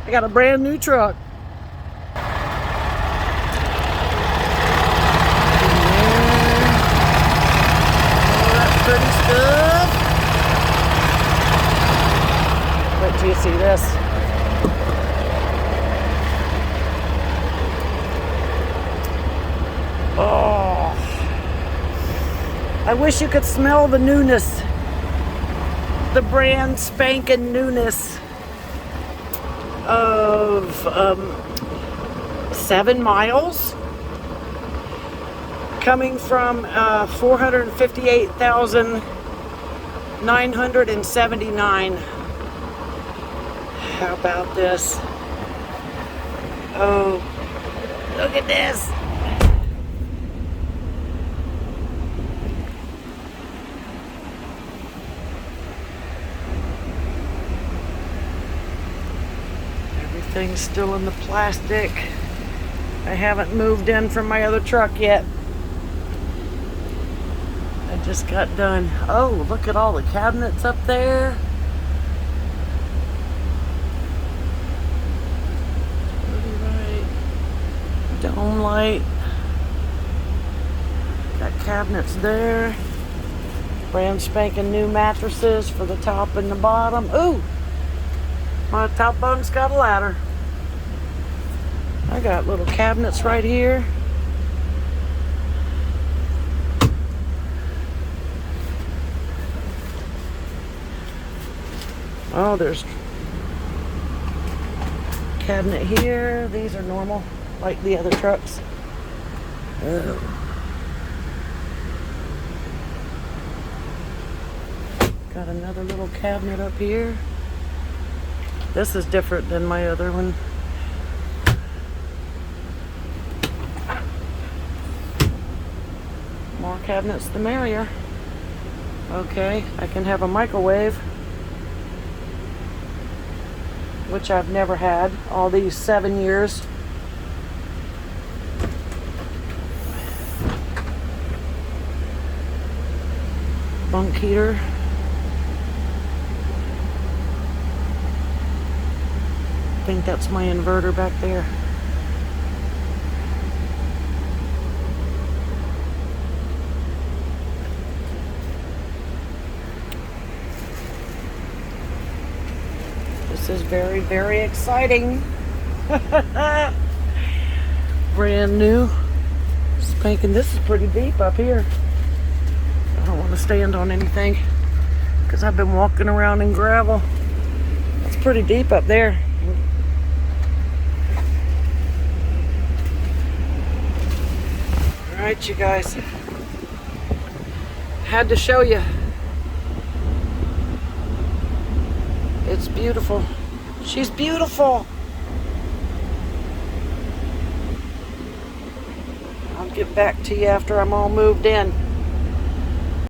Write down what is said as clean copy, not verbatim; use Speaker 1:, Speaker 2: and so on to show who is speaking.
Speaker 1: I got a brand new truck. Pretty stuff. Wait till you see this. Oh, I wish you could smell the newness, the brand spanking newness of 7 miles. Coming from 458,979. How about this? Oh, look at this. Everything's still in the plastic. I haven't moved in from my other truck yet. I just got done. Oh, look at all the cabinets up there. Right. Dome light. Got cabinets there. Brand spanking new mattresses for the top and the bottom. Ooh, my top bunk's got a ladder. I got little cabinets right here. Oh, there's cabinet here. These are normal, like the other trucks. Oh. Got another little cabinet up here. This is different than my other one. More cabinets, the merrier. Okay, I can have a microwave, which I've never had all these 7 years. Bunk heater. I think that's my inverter back there. This is very, very exciting. Brand new. Spanking. This is pretty deep up here. I don't want to stand on anything because I've been walking around in gravel. It's pretty deep up there. Alright, you guys. Had to show you. It's beautiful. She's beautiful. I'll get back to you after I'm all moved in.